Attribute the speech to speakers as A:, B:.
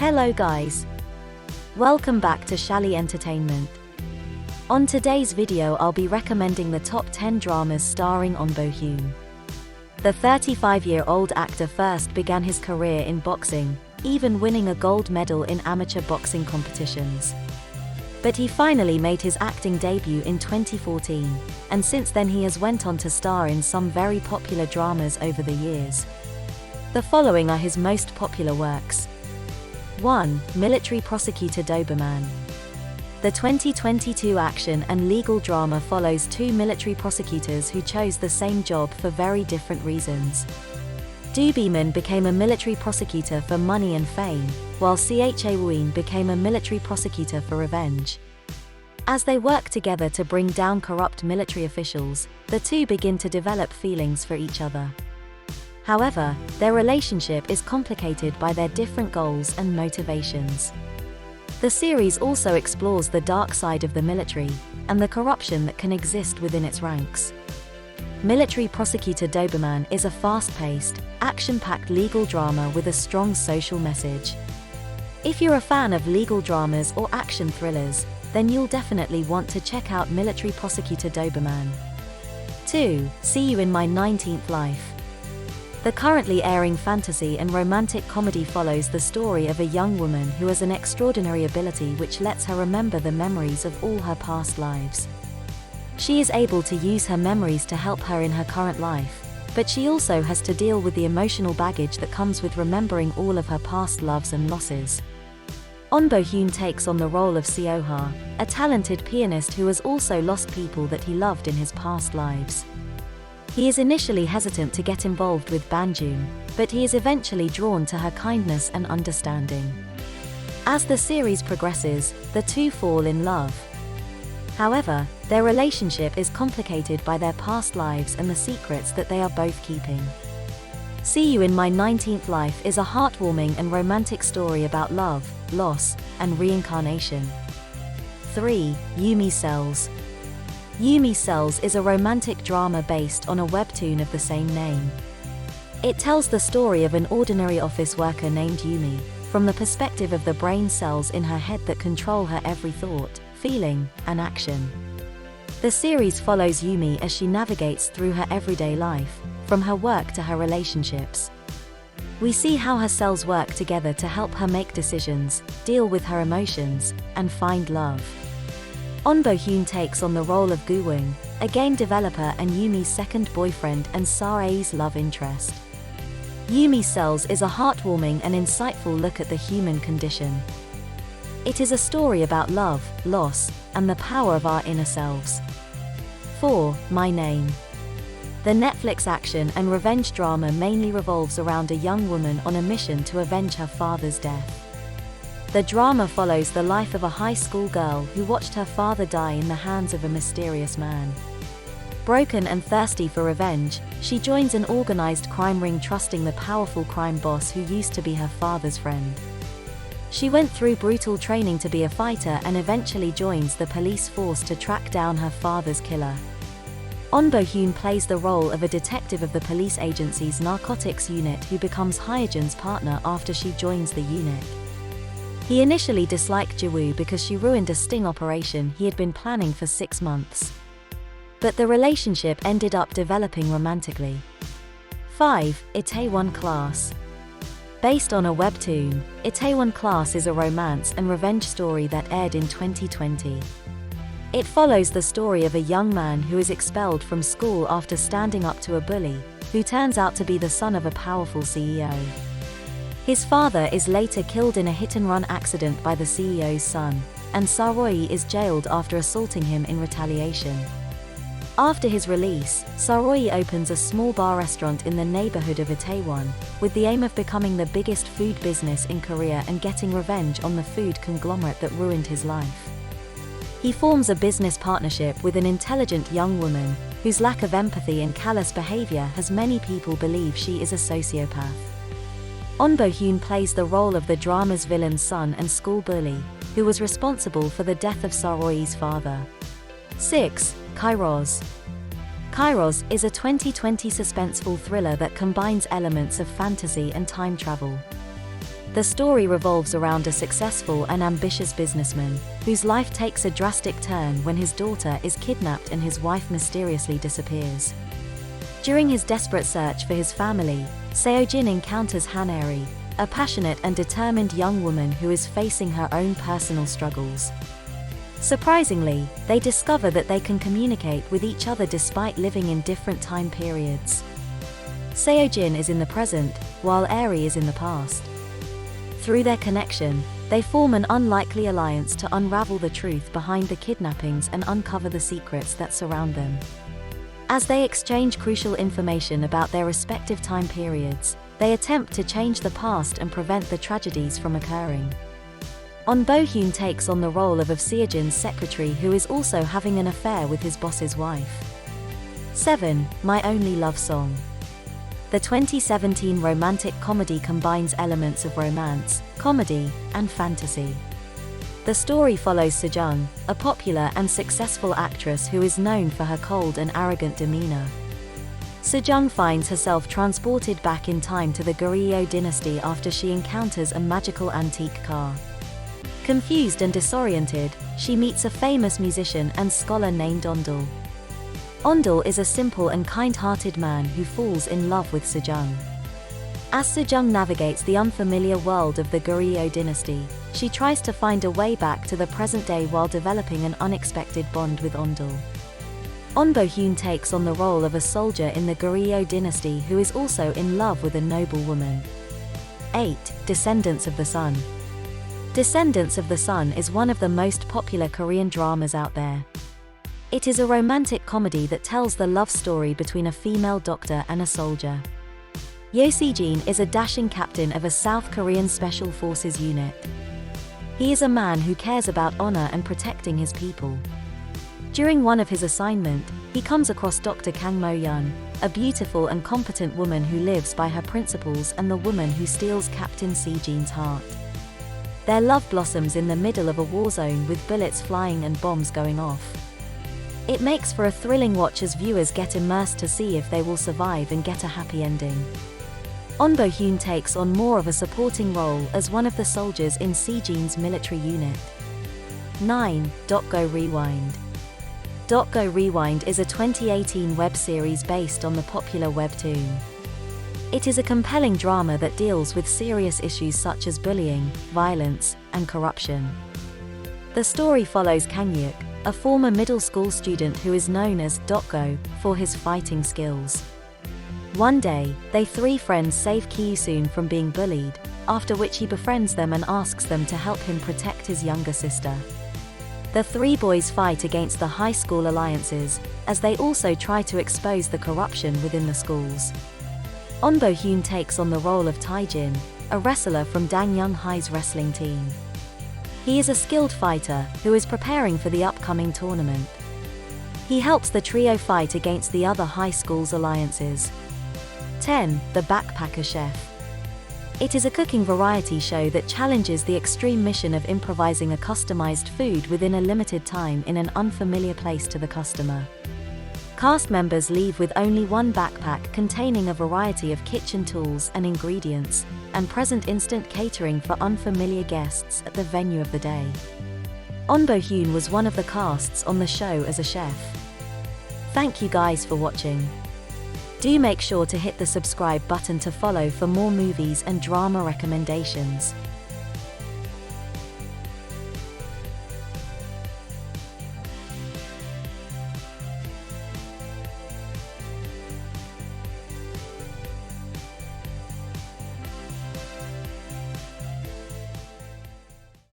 A: Hello guys. Welcome back to Shally-Entertainment. On today's video I'll be recommending the top 10 dramas starring Bo-Hyun. The 35-year-old actor first began his career in boxing, even winning a gold medal in amateur boxing competitions. But he finally made his acting debut in 2014, and since then he has went on to star in some very popular dramas over the years. The following are his most popular works. 1. Military Prosecutor Doberman. The 2022 action and legal drama follows two military prosecutors who chose the same job for very different reasons. Doberman became a military prosecutor for money and fame, while Itaewon became a military prosecutor for revenge. As they work together to bring down corrupt military officials, the two begin to develop feelings for each other. However, their relationship is complicated by their different goals and motivations. The series also explores the dark side of the military, and the corruption that can exist within its ranks. Military Prosecutor Doberman is a fast-paced, action-packed legal drama with a strong social message. If you're a fan of legal dramas or action thrillers, then you'll definitely want to check out Military Prosecutor Doberman. 2. See You in My 19th Life. The currently airing fantasy and romantic comedy follows the story of a young woman who has an extraordinary ability which lets her remember the memories of all her past lives. She is able to use her memories to help her in her current life, but she also has to deal with the emotional baggage that comes with remembering all of her past loves and losses. Bo-Hyun takes on the role of Seo-ha, a talented pianist who has also lost people that he loved in his past lives. He is initially hesitant to get involved with Banjun, but he is eventually drawn to her kindness and understanding. As the series progresses, the two fall in love. However, their relationship is complicated by their past lives and the secrets that they are both keeping. See You in My 19th Life is a heartwarming and romantic story about love, loss, and reincarnation. 3. Yumi Cells. Yumi Cells is a romantic drama based on a webtoon of the same name. It tells the story of an ordinary office worker named Yumi, from the perspective of the brain cells in her head that control her every thought, feeling, and action. The series follows Yumi as she navigates through her everyday life, from her work to her relationships. We see how her cells work together to help her make decisions, deal with her emotions, and find love. Bo-Hyun takes on the role of Gu-woong, a game developer and Yumi's second boyfriend and Sae's love interest. Yumi Cells is a heartwarming and insightful look at the human condition. It is a story about love, loss, and the power of our inner selves. 4. My Name. The Netflix action and revenge drama mainly revolves around a young woman on a mission to avenge her father's death. The drama follows the life of a high school girl who watched her father die in the hands of a mysterious man. Broken and thirsty for revenge, she joins an organized crime ring trusting the powerful crime boss who used to be her father's friend. She went through brutal training to be a fighter and eventually joins the police force to track down her father's killer. Bo-Hyun plays the role of a detective of the police agency's narcotics unit who becomes Hyejin's partner after she joins the unit. He initially disliked Jiwoo because she ruined a sting operation he had been planning for 6 months. But the relationship ended up developing romantically. 5. Itaewon Class. Based on a webtoon, Itaewon Class is a romance and revenge story that aired in 2020. It follows the story of a young man who is expelled from school after standing up to a bully, who turns out to be the son of a powerful CEO. His father is later killed in a hit-and-run accident by the CEO's son, and Saroi is jailed after assaulting him in retaliation. After his release, Saroi opens a small bar restaurant in the neighborhood of Itaewon, with the aim of becoming the biggest food business in Korea and getting revenge on the food conglomerate that ruined his life. He forms a business partnership with an intelligent young woman, whose lack of empathy and callous behavior has many people believe she is a sociopath. Bo-Hyun plays the role of the drama's villain's son and school bully, who was responsible for the death of Saroi's father. 6. Kairos. Kairos is a 2020 suspenseful thriller that combines elements of fantasy and time travel. The story revolves around a successful and ambitious businessman, whose life takes a drastic turn when his daughter is kidnapped and his wife mysteriously disappears. During his desperate search for his family, Seo-jin encounters Haneri, a passionate and determined young woman who is facing her own personal struggles. Surprisingly, they discover that they can communicate with each other despite living in different time periods. Seo-jin is in the present, while Eri is in the past. Through their connection, they form an unlikely alliance to unravel the truth behind the kidnappings and uncover the secrets that surround them. As they exchange crucial information about their respective time periods, they attempt to change the past and prevent the tragedies from occurring. Bo-Hyun takes on the role of Seo-jin's secretary, who is also having an affair with his boss's wife. 7. My Only Love Song. The 2017 romantic comedy combines elements of romance, comedy, and fantasy. The story follows Sejong, a popular and successful actress who is known for her cold and arrogant demeanor. Sejong finds herself transported back in time to the Goryeo dynasty after she encounters a magical antique car. Confused and disoriented, she meets a famous musician and scholar named Ondul. Ondul is a simple and kind-hearted man who falls in love with Sejong. As Sejong navigates the unfamiliar world of the Goryeo dynasty, she tries to find a way back to the present day while developing an unexpected bond with Ondul. Bo-Hyun takes on the role of a soldier in the Goryeo dynasty who is also in love with a noble woman. 8. Descendants of the Sun. Descendants of the Sun is one of the most popular Korean dramas out there. It is a romantic comedy that tells the love story between a female doctor and a soldier. Yo Se-jin is a dashing captain of a South Korean Special Forces unit. He is a man who cares about honor and protecting his people. During one of his assignments, he comes across Dr. Kang Mo-yeon, a beautiful and competent woman who lives by her principles and the woman who steals Captain Se-jin's heart. Their love blossoms in the middle of a war zone with bullets flying and bombs going off. It makes for a thrilling watch as viewers get immersed to see if they will survive and get a happy ending. Bo-Hyun takes on more of a supporting role as one of the soldiers in Se-jin's military unit. 9. Dokgo Rewind. Dokgo Rewind is a 2018 web series based on the popular webtoon. It is a compelling drama that deals with serious issues such as bullying, violence, and corruption. The story follows Kang-yuk, a former middle school student who is known as Dokgo for his fighting skills. One day, they three friends save Kyu-soon from being bullied, after which he befriends them and asks them to help him protect his younger sister. The three boys fight against the high school alliances, as they also try to expose the corruption within the schools. Bo-Hyun takes on the role of Tae-jin, a wrestler from Dangyang High's wrestling team. He is a skilled fighter who is preparing for the upcoming tournament. He helps the trio fight against the other high school's alliances. 10. The Backpacker Chef. It is a cooking variety show that challenges the extreme mission of improvising a customized food within a limited time in an unfamiliar place to the customer. Cast members leave with only one backpack containing a variety of kitchen tools and ingredients, and present instant catering for unfamiliar guests at the venue of the day. Bo-Hyun was one of the casts on the show as a chef. Thank you guys for watching. Do make sure to hit the subscribe button to follow for more movies and drama recommendations.